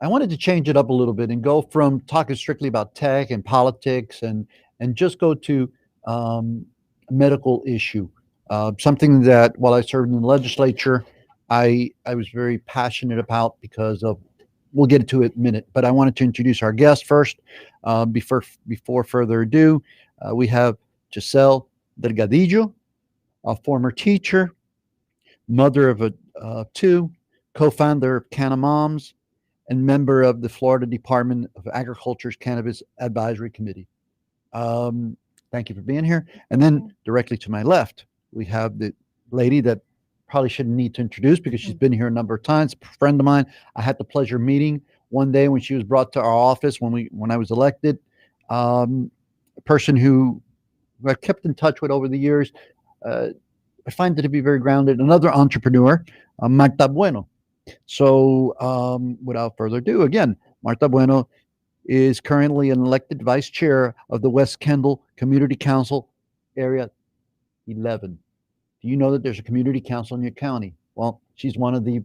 I wanted to change it up a little bit and go from talking strictly about tech and politics and just go to um, a medical issue. Something that while I served in the legislature, I was very passionate about because of. We'll get to it in a minute, but I wanted to introduce our guest first. Before further ado, we have Jacel Delgadillo, a former teacher, mother of two, co-founder of CannaMoms, and member of the Florida Department of Agriculture's Cannabis Advisory Committee. Um, Thank you for being here. And then directly to my left, we have the lady that probably shouldn't need to introduce because she's been here a number of times. A friend of mine, I had the pleasure of meeting one day when she was brought to our office when I was elected. A person who I've kept in touch with over the years. Uh, I find it to be very grounded. Another entrepreneur, Marta Bueno. So, without further ado, again, Marta Bueno is currently an elected vice chair of the West Kendall Community Council, Area 11. Do you know that there's a community council in your county? Well, she's one of the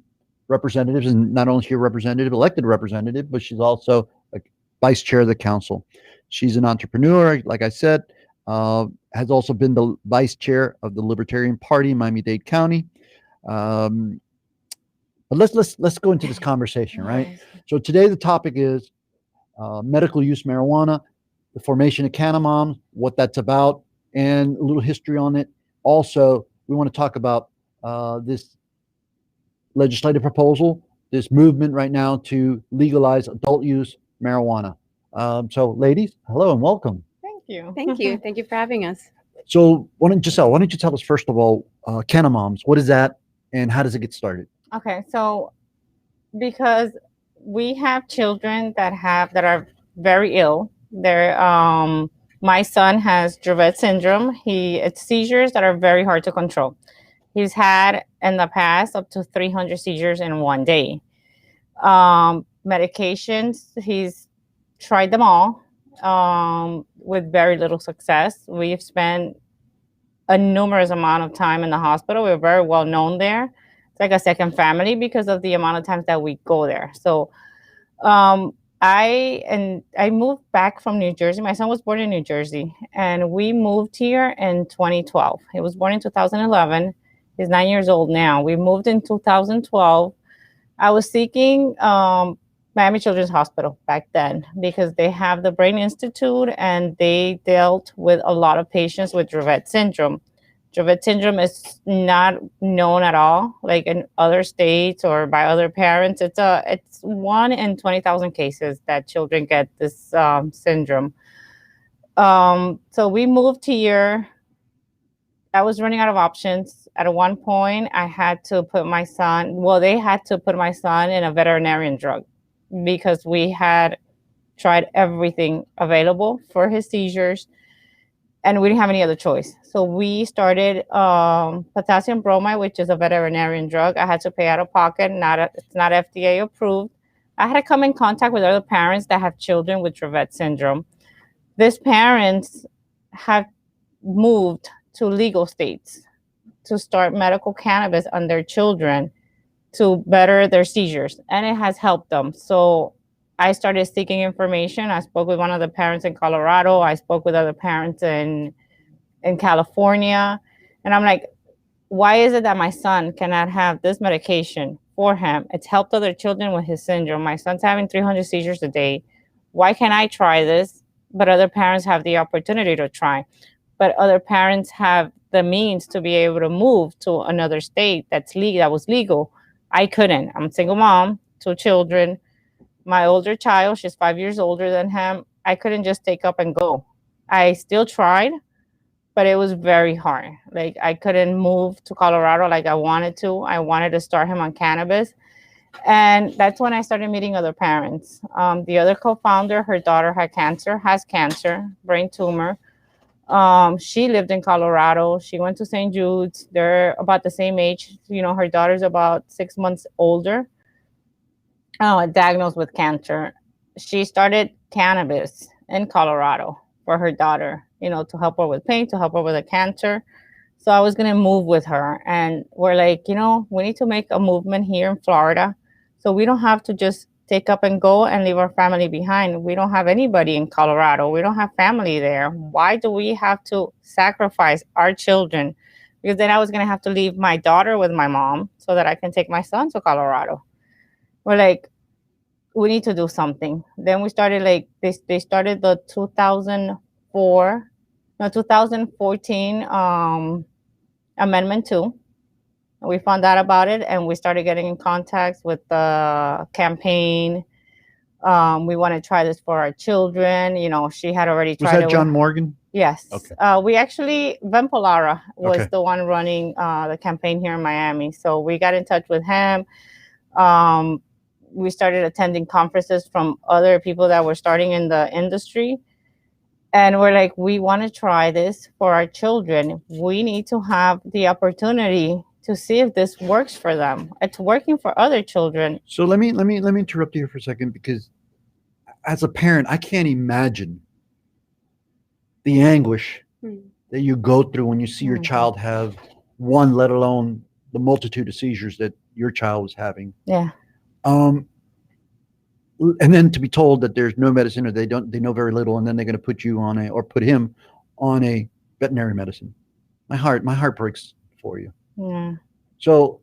representatives, and not only is she a representative, elected representative, but she's also a vice chair of the council. She's an entrepreneur, like I said, has also been the vice chair of the Libertarian Party in Miami-Dade County. Um, but let's go into this conversation, right? So today the topic is medical use marijuana, the formation of CannaMoms, what that's about, and a little history on it. Also, we want to talk about this legislative proposal, this movement right now to legalize adult use marijuana. So, ladies, hello and welcome. Thank you. Thank you. Thank you for having us. So, Giselle, why don't you tell us first of all, CannaMoms, what is that, and how does it get started? Okay, so because we have children that are very ill. They're my son has Dravet syndrome. It's seizures that are very hard to control. He's had in the past up to 300 seizures in one day. Medications, he's tried them all with very little success. We've spent a numerous amount of time in the hospital. We're very well known there. It's like a second family because of the amount of times that we go there. So I moved back from New Jersey. My son was born in New Jersey, and we moved here in 2012. He was born in 2011. He's 9 years old now. We moved in 2012. I was seeking Miami Children's Hospital back then because they have the Brain Institute, and they dealt with a lot of patients with Dravet syndrome. Dravet syndrome is not known at all, like in other states or by other parents. It's 1 in 20,000 cases that children get this syndrome. So we moved here. I was running out of options. At one point, I had to put my son. Well, they had to put my son in a veterinarian drug because we had tried everything available for his seizures, and we didn't have any other choice. So we started potassium bromide, which is a veterinarian drug. I had to pay out of pocket. It's not FDA approved. I had to come in contact with other parents that have children with Dravet syndrome. These parents have moved to legal states to start medical cannabis on their children to better their seizures, and it has helped them. So I started seeking information. I spoke with one of the parents in Colorado. I spoke with other parents in California. And I'm like, why is it that my son cannot have this medication for him? It's helped other children with his syndrome. My son's having 300 seizures a day. Why can't I try this? But other parents have the opportunity to try. But other parents have the means to be able to move to another state that was legal. I couldn't. I'm a single mom, 2 children. My older child, she's 5 years older than him. I couldn't just take up and go. I still tried, but it was very hard. Like, I couldn't move to Colorado like I wanted to. I wanted to start him on cannabis. And that's when I started meeting other parents. The other co-founder, her daughter has cancer, brain tumor. She lived in Colorado. She went to St. Jude's. They're about the same age. You know, her daughter's about 6 months older. Diagnosed with cancer. She started cannabis in Colorado for her daughter, to help her with pain, to help her with the cancer. So I was going to move with her. And we're like, we need to make a movement here in Florida. So we don't have to just take up and go and leave our family behind. We don't have anybody in Colorado. We don't have family there. Why do we have to sacrifice our children? Because then I was gonna have to leave my daughter with my mom so that I can take my son to Colorado. We're like, we need to do something. Then we started like they started the 2004, no 2014 Amendment 2. We found out about it and we started getting in contact with the campaign. We want to try this for our children. You know, she had already Was tried that it. John Morgan? Yes. Okay. We actually, Ben Polara was Okay. the one running the campaign here in Miami. So we got in touch with him. We started attending conferences from other people that were starting in the industry. And we're like, we want to try this for our children. We need to have the opportunity to see if this works for them. It's working for other children. So let me interrupt you here for a second, because as a parent, I can't imagine the anguish that you go through when you see your child have one, let alone the multitude of seizures that your child was having. Yeah. And then to be told that there's no medicine, or they know very little, and then they're going to put you on put him on a veterinary medicine. My heart breaks for you. Yeah. So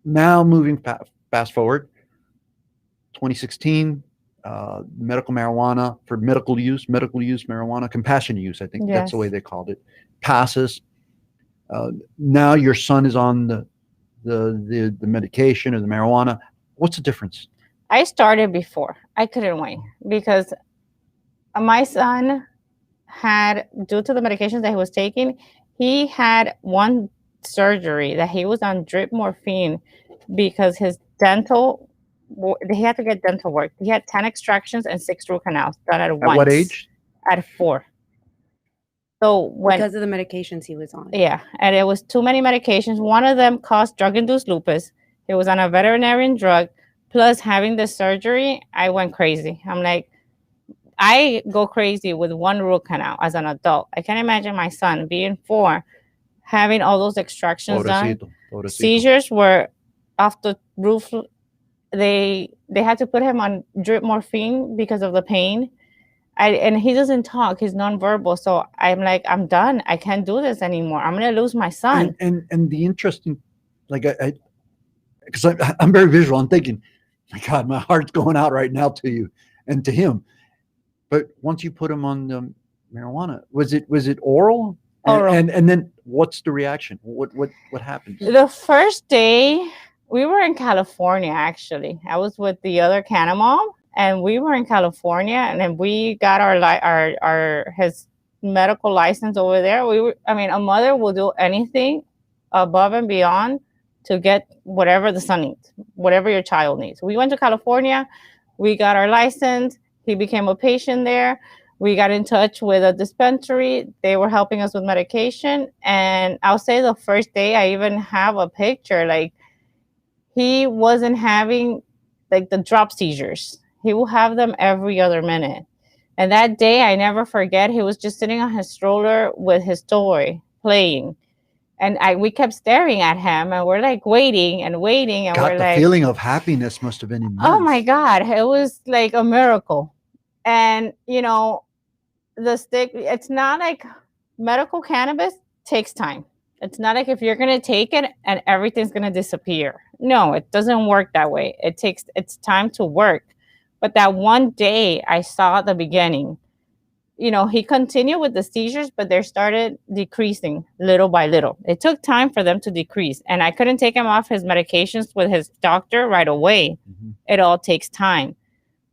now moving fast forward, 2016, medical marijuana for medical use marijuana, compassionate use, I think that's the way they called it, passes. Now your son is on the medication or the marijuana. What's the difference? I started before. I couldn't wait because my son had, due to the medications that he was taking, he had one surgery that he was on drip morphine because his dental, he had to get dental work. He had 10 extractions and 6 root canals done at once. At what age? At 4. So because of the medications he was on. Yeah, and it was too many medications. One of them caused drug-induced lupus. He was on a veterinarian drug. Plus having the surgery, I went crazy. I'm like, I go crazy with one root canal as an adult. I can't imagine my son being 4, having all those extractions done. Seizures were off the roof. They had to put him on drip morphine because of the pain. And he doesn't talk. He's nonverbal. So I'm like, I'm done. I can't do this anymore. I'm going to lose my son. And the interesting, like, because I'm very visual. I'm thinking, my God, my heart's going out right now to you and to him. But once you put him on the marijuana, was it oral? Oral. And then what's the reaction? What happens? The first day, we were in California, actually. I was with the other CannaMom, and we were in California, and then we got his medical license over there. A mother will do anything above and beyond to get whatever the son needs, whatever your child needs. We went to California, we got our license. He became a patient there. We got in touch with a dispensary. They were helping us with medication. And I'll say the first day, I even have a picture, like he wasn't having like the drop seizures. He will have them every other minute. And that day, I never forget, he was just sitting on his stroller with his toy playing. And we kept staring at him, and we're like waiting and waiting. And God, we're the like, feeling of happiness must have been immense. oh my God, it was like a miracle. And, the stick, it's not like medical cannabis takes time. It's not like if you're going to take it and everything's going to disappear. No, it doesn't work that way. It's time to work. But that one day I saw the beginning. He continued with the seizures, but they started decreasing little by little. It took time for them to decrease. And I couldn't take him off his medications with his doctor right away. Mm-hmm. It all takes time.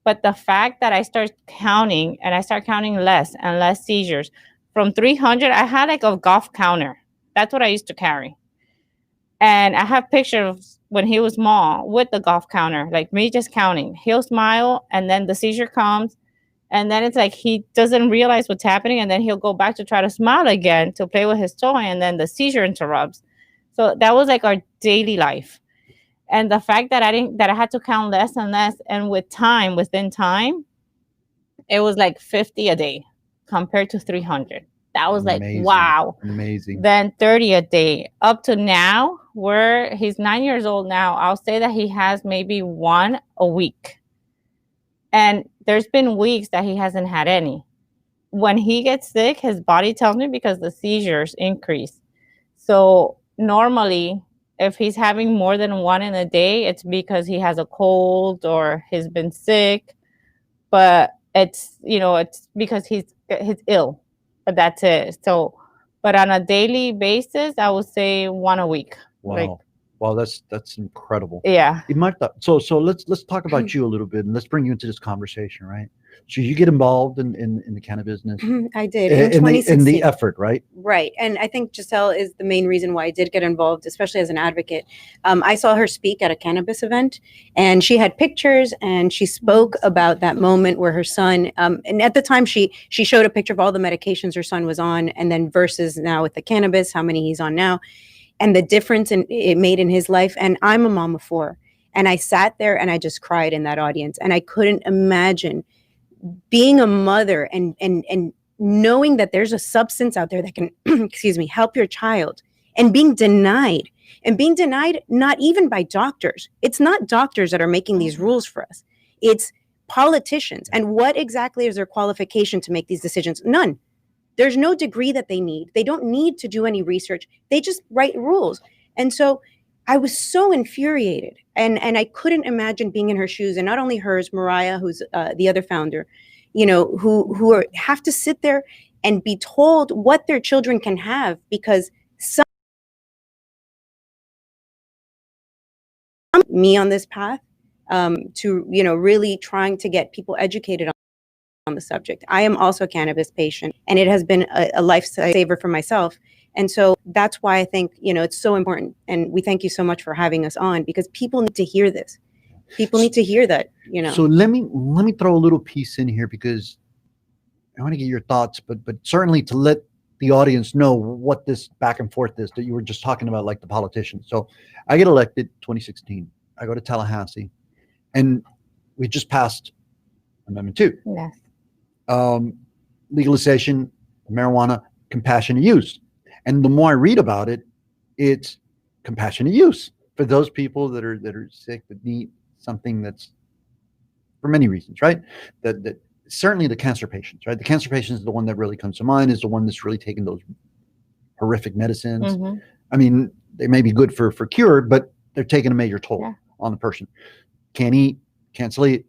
But the fact that I start counting less and less seizures, from 300, I had like a golf counter. That's what I used to carry. And I have pictures when he was small with the golf counter, like me just counting. He'll smile, and then the seizure comes. And then it's like he doesn't realize what's happening, and then he'll go back to try to smile again to play with his toy, and then the seizure interrupts. So that was like our daily life. And the fact that I had to count less and less, and within time, it was like 50 a day compared to 300. That was like, Amazing. wow. Amazing. Then 30 a day. Up to now, where he's 9 years old now, I'll say that he has maybe one a week. And there's been weeks that he hasn't had any. When he gets sick, his body tells me because the seizures increase. So normally, if he's having more than one in a day, it's because he has a cold or he's been sick. But it's it's because he's ill. But that's it. So, but on a daily basis, I would say one a week. Wow. Like, Wow, that's incredible. yeah. Marta, so let's talk about you a little bit, and let's bring you into this conversation, right? So you get involved in the cannabis business I did in in 2016. the effort, right? Right. And I think Jacel is the main reason why I did get involved, especially as an advocate. I saw her speak at a cannabis event, and she had pictures, and she spoke about that moment where her son, and at the time she showed a picture of all the medications her son was on, and then versus now with the cannabis, how many he's on now, and the difference it made in his life. And I'm a mom of 4. And I sat there and I just cried in that audience. And I couldn't imagine being a mother and knowing that there's a substance out there that can, excuse me, help your child, and being denied not even by doctors. It's not doctors that are making these rules for us. It's politicians. And what exactly is their qualification to make these decisions? None. There's no degree that they need. They don't need to do any research. They just write rules. And so I was so infuriated, and I couldn't imagine being in her shoes, and not only hers, Mariah, who's the other founder, who have to sit there and be told what their children can have, because some me on this path to really trying to get people educated on the subject. I am also a cannabis patient, and it has been a lifesaver for myself. And so that's why I think, it's so important. And we thank you so much for having us on, because people need to hear this. People need to hear that, So let me throw a little piece in here, because I want to get your thoughts, but certainly to let the audience know what this back and forth is that you were just talking about, like the politicians. So I get elected 2016. I go to Tallahassee, and we just passed Amendment 2. Yes. Legalization of marijuana, compassionate use. And the more I read about it, it's compassionate use for those people that are sick, that need something that's, for many reasons, right? That certainly the cancer patients, right? The cancer patients is the one that really comes to mind, is the one that's really taking those horrific medicines. Mhm. I mean, they may be good for cure, but they're taking a major toll on the person. Can't eat, can't sleep,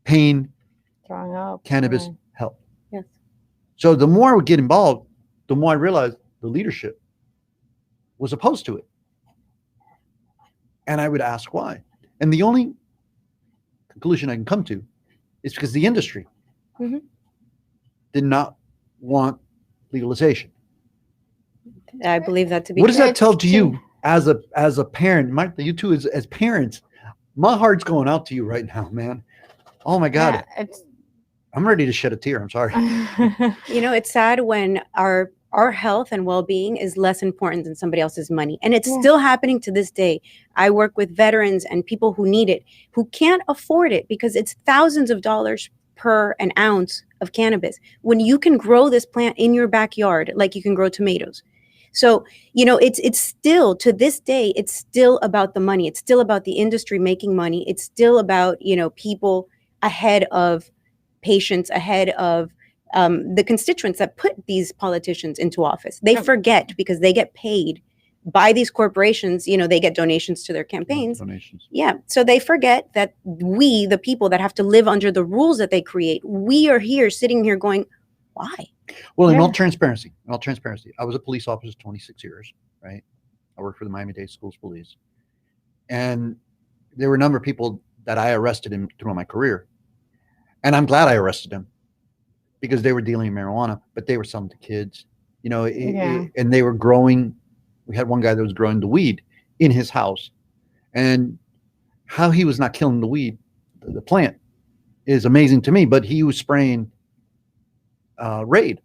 pain, Throwing up. cannabis Right. help. Yes. So the more I would get involved, the more I realized the leadership was opposed to it. And I would ask why. And the only conclusion I can come to is because the industry did not want legalization. I believe that to be What does true. that tell to you as a parent? Martha, you two as parents, my heart's going out to you right now, man. Oh my God. Yeah, I'm ready to shed a tear. I'm sorry. It's sad when our health and well-being is less important than somebody else's money. And it's still happening to this day. I work with veterans and people who need it, who can't afford it because it's thousands of dollars per an ounce of cannabis, when you can grow this plant in your backyard like you can grow tomatoes. So, it's still, to this day, it's still about the money. It's still about the industry making money. It's still about, people ahead of patients, ahead of the constituents that put these politicians into office. They forget, because they get paid by these corporations, they get donations to their campaigns. Donations. Yeah. So they forget that we, the people that have to live under the rules that they create, we are here sitting here going, why? Well, in all transparency, I was a police officer 26 years, right? I worked for the Miami-Dade Schools Police. And there were a number of people that I arrested through my career. And I'm glad I arrested them, because they were dealing in marijuana, but they were selling to kids, and they were growing. We had one guy that was growing the weed in his house, and how he was not killing the weed, the plant, is amazing to me. But he was spraying Raid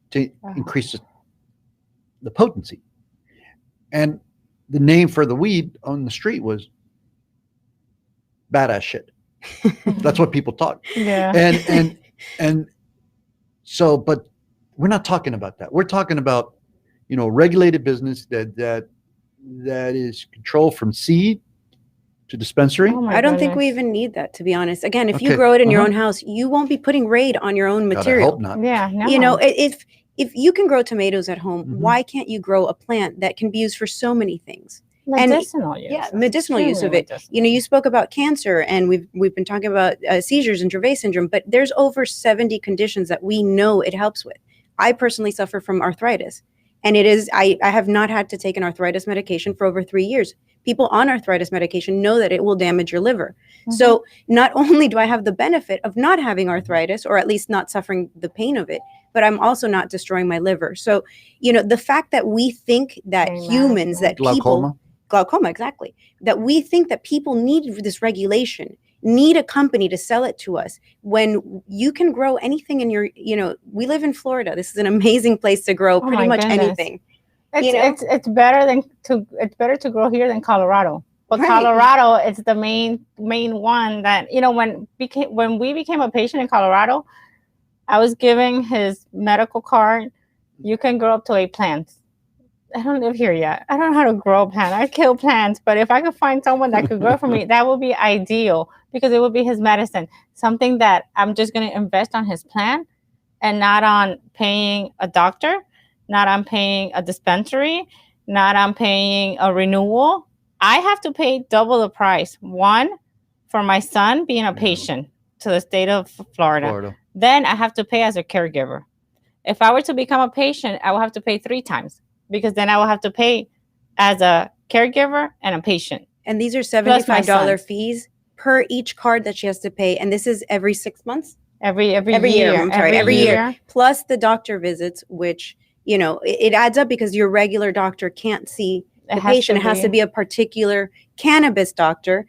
to increase the potency, and the name for the weed on the street was badass shit. That's what people thought. Yeah. And so, but We're not talking about that. We're talking about, regulated business that is controlled from seed to dispensary. Oh my I don't think we goodness. even need that, to be honest. Again, if you Okay, grow it in your uh-huh. own house, you won't be putting raid on your own God, I material. hope not. Yeah, no. You know, if you can grow tomatoes at home, Mhm. why can't you grow a plant that can be used for so many things? medicinal use. Yeah, medicinal use of Extremely it. medicinal. You know, you spoke about cancer, and we've been talking about seizures and Dravet syndrome, but there's over 70 conditions that we know it helps with. I personally suffer from arthritis, and I have not had to take an arthritis medication for over 3 years. People on arthritis medication know that it will damage your liver. Mhm. So not only do I have the benefit of not having arthritis, or at least not suffering the pain of it, but I'm also not destroying my liver. So, you know, the fact that we think that Pain humans, that Glaucoma. glaucoma, exactly, that we think that people need this regulation, need a company to sell it to us, when you can grow anything in your, we live in Florida. This is an amazing place to grow Oh pretty my much goodness. anything. It's, know? it's better to grow here than Colorado. But Right. Colorado, it's the main one that, when we became a patient in Colorado, I was giving his medical card. You can grow up to 8 plants. I don't live here yet. I don't know how to grow a plant. I kill plants, but if I could find someone that could grow for me, that would be ideal, because it would be his medicine. Something that I'm just going to invest on his plant, and not on paying a doctor, not on paying a dispensary, not on paying a renewal. I have to pay double the price. One, for my son being a patient to the state of Florida. Then I have to pay as a caregiver. If I were to become a patient, I will have to pay 3 times, because then I will have to pay as a caregiver and a patient. And these are Plus my $75 son. fees per each card that she has to pay. And this is every 6 months? Every year. I'm sorry, every year. Plus the doctor visits, which, it adds up, because your regular doctor can't see the patient. It has to be a particular cannabis doctor.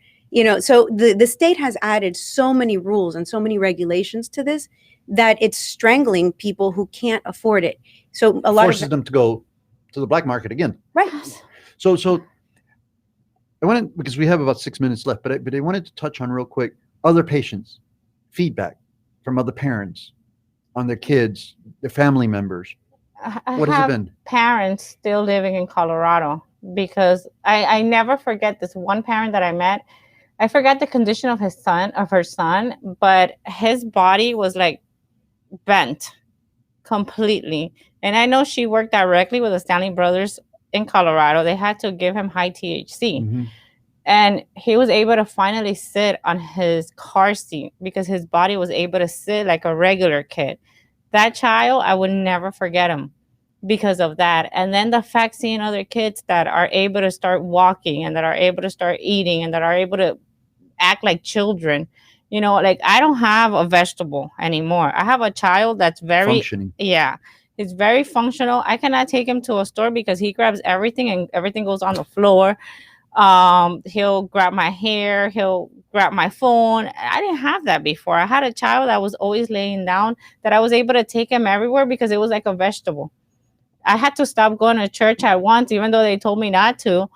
So the state has added so many rules and so many regulations to this that it's strangling people who can't afford it. So a lot forces them to go to the black market again. Right. So I wanted, because we have about 6 minutes left, but I wanted to touch on real quick other patients, feedback from other parents on their kids, their family members. What has it been? Parents still living in Colorado, because I never forget this one parent that I met. I forgot the condition of her son, but his body was like bent completely. And I know she worked directly with the Stanley Brothers in Colorado. They had to give him high THC. Mm-hmm. And he was able to finally sit on his car seat, because his body was able to sit like a regular kid. That child, I would never forget him because of that. And then the fact, seeing other kids that are able to start walking, and that are able to start eating, and that are able to act like children. Like, I don't have a vegetable anymore. I have a child that's very functioning. Yeah, he's very functional. I cannot take him to a store, because he grabs everything, and everything goes on the floor. He'll grab my hair, he'll grab my phone. I didn't have that before. I had a child that was always laying down, that I was able to take him everywhere, because it was like a vegetable. I had to stop going to church at once, even though they told me not to,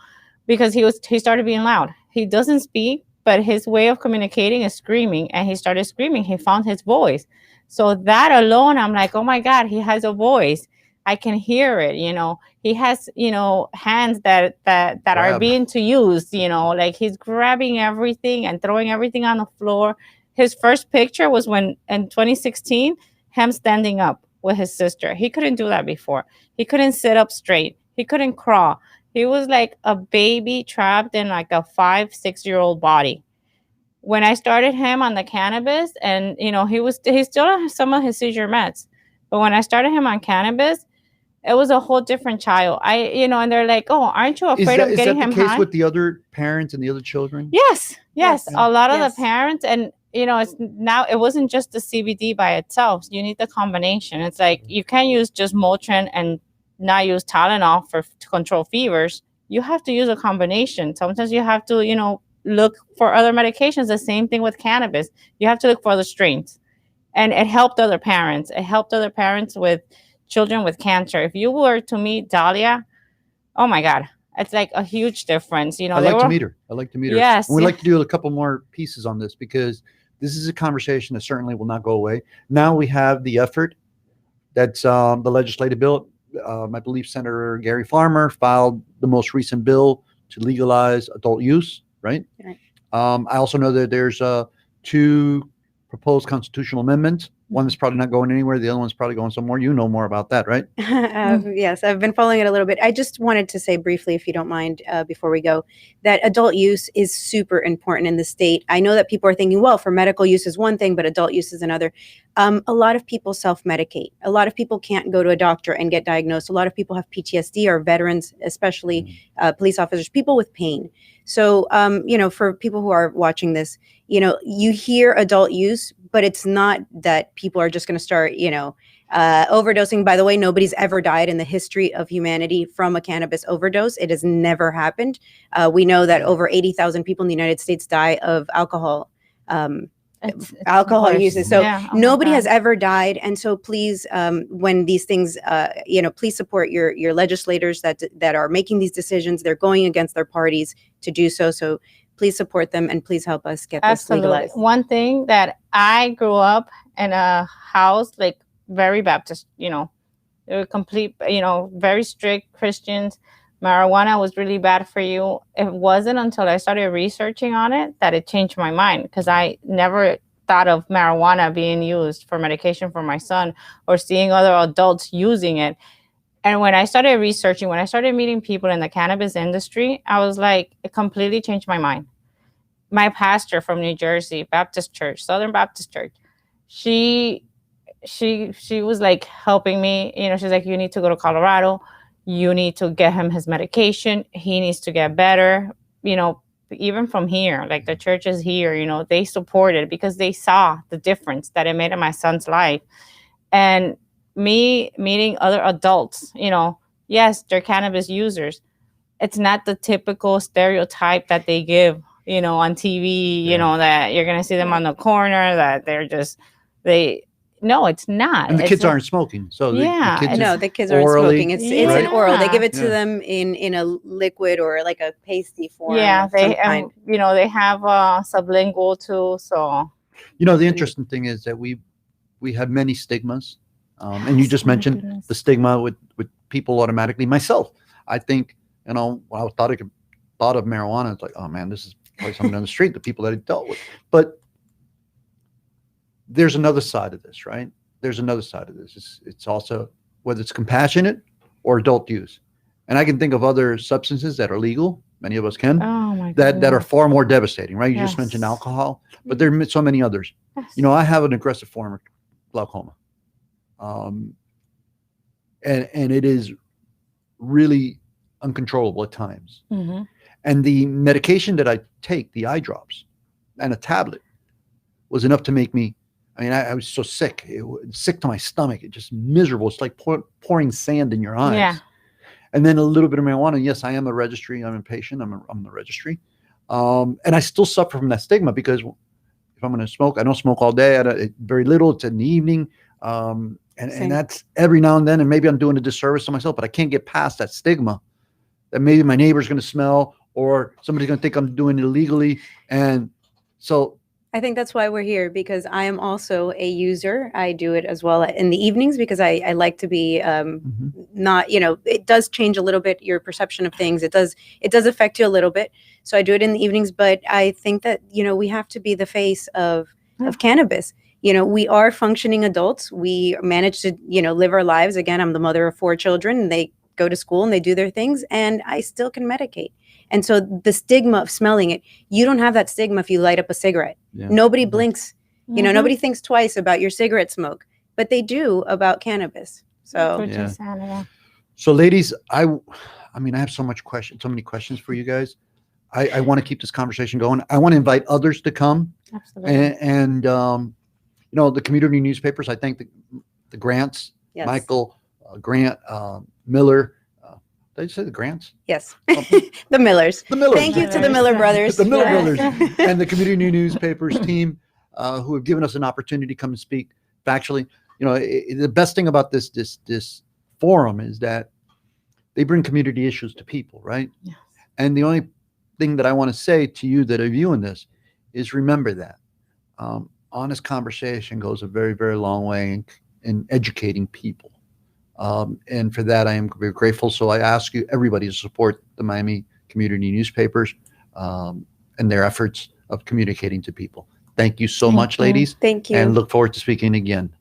because he started being loud. He doesn't speak, but his way of communicating is screaming, and he started screaming. He found his voice. So that alone, I'm like, oh my God, he has a voice. I can hear it. He has, hands that are being to use, like he's grabbing everything and throwing everything on the floor. His first picture was when in 2016, him standing up with his sister. He couldn't do that before. He couldn't sit up straight. He couldn't crawl. He was like a baby trapped in like a 5-6-year-old body. When I started him on the cannabis, and he still has some of his seizure meds, but when I started him on cannabis, it was a whole different child. And they're like, "Oh, aren't you afraid of getting him high?" Is that the case with the other parents and the other children? Yes. A lot of the parents, and it wasn't just the CBD by itself. You need the combination. It's like you can't use just Motrin and not use Tylenol to control fevers. You have to use a combination. Sometimes you have to, look for other medications. The same thing with cannabis. You have to look for other strains. And it helped other parents. It helped other parents with children with cancer. If you were to meet Dahlia, oh my God, it's like a huge difference. I like to meet her. Yes. We'd like to do a couple more pieces on this, because this is a conversation that certainly will not go away. Now we have the effort That's the legislative bill. I believe Senator Gary Farmer filed the most recent bill to legalize adult use, right? Right. I also know that there's two proposed constitutional amendments. One that's probably not going anywhere. The other one's probably going somewhere. You know more about that, right? Yes, I've been following it a little bit. I just wanted to say briefly, if you don't mind, before we go, that adult use is super important in the state. I know that people are thinking, well, for medical use is one thing, but adult use is another. A lot of people self-medicate. A lot of people can't go to a doctor and get diagnosed. A lot of people have PTSD, or veterans, especially police officers, people with pain. So, for people who are watching this, you hear adult use, but it's not that people are just going to start, overdosing. By the way, nobody's ever died in the history of humanity from a cannabis overdose. It has never happened. We know that over 80,000 people in the United States die of alcohol. It's Alcohol worse. uses. So Yeah, oh my nobody has God. ever died. And so please, when these things, please support your legislators that are making these decisions. They're going against their parties to do so. So please support them and please help us get this Absolutely. legalized. One thing that I grew up in a house like very Baptist, they were complete, very strict Christians. Marijuana was really bad for you. It wasn't until I started researching on it that it changed my mind, because I never thought of marijuana being used for medication for my son or seeing other adults using it. And when I started researching, when I started meeting people in the cannabis industry, I was like, it completely changed my mind. My pastor from New Jersey, Baptist Church, Southern Baptist Church, she was like helping me. She's like, you need to go to Colorado. You need to get him his medication. He needs to get better. Even from here, like the churches here, they supported because they saw the difference that it made in my son's life. And me meeting other adults, yes, they're cannabis users. It's not the typical stereotype that they give, on TV, that you're going to see them on the corner, that no, it's not. And the It's kids a- aren't smoking, so Yeah, the kids No, the kids aren't orally, smoking. It's an oral. They give it to Yeah. them in a liquid or like a pasty form. Yeah, of some they kind. they have sublingual too. So The interesting thing is that we have many stigmas, and you just Oh my mentioned goodness. the stigma with people automatically. Myself, I think, when I thought of marijuana, it's like, oh man, this is probably something on the street, the people that I dealt with. But there's another side of this, right? There's another side of this. It's also whether it's compassionate or adult use. And I can think of other substances that are legal. Many of us can, oh my that are goodness. far more devastating, right? You just mentioned Yes. alcohol, but there are so many others. Yes. I have an aggressive form of glaucoma. And it is really uncontrollable at times. Mhm. And the medication that I take, the eye drops and a tablet, was enough to make me, I was so sick, sick to my stomach. It just miserable. It's like pouring sand in your eyes. Yeah. And then a little bit of marijuana. Yes, I am a registry. I'm a patient. I'm the registry. And I still suffer from that stigma because if I'm going to smoke, I don't smoke all day. Very little. It's in the evening. And that's every now and then. And maybe I'm doing a disservice to myself, but I can't get past that stigma that maybe my neighbor's going to smell or somebody's going to think I'm doing it illegally. And so I think that's why we're here, because I am also a user. I do it as well in the evenings because I like to be not, it does change a little bit your perception of things. It does affect you a little bit. So I do it in the evenings, but I think that, we have to be the face of cannabis. We are functioning adults. We manage to, live our lives. Again, I'm the mother of 4 children, and they go to school and they do their things, and I still can medicate. And so the stigma of smelling it, you don't have that stigma if you light up a cigarette. Yeah. Nobody blinks. Mhm. Nobody thinks twice about your cigarette smoke, but they do about cannabis. So Which Yeah. is sad, yeah. So, ladies, I have so many questions for you guys. I want to keep this conversation going. I want to invite others to come, Absolutely. and the community newspapers. I thank the Grants, yes. Michael, Grant, Miller. Did I say the Grants? Yes. The Millers. The Millers. Thank you to the Miller brothers. The Miller Yes. brothers and the community newspapers team who have given us an opportunity to come and speak factually. The best thing about this forum is that they bring community issues to people, right? Yes. And the only thing that I want to say to you that are viewing this is remember that honest conversation goes a very, very long way in educating people. And for that, I am very grateful. So I ask you, everybody, to support the Miami community newspapers and their efforts of communicating to people. Thank you so Thank much, you. ladies, Thank you. and look forward to speaking again.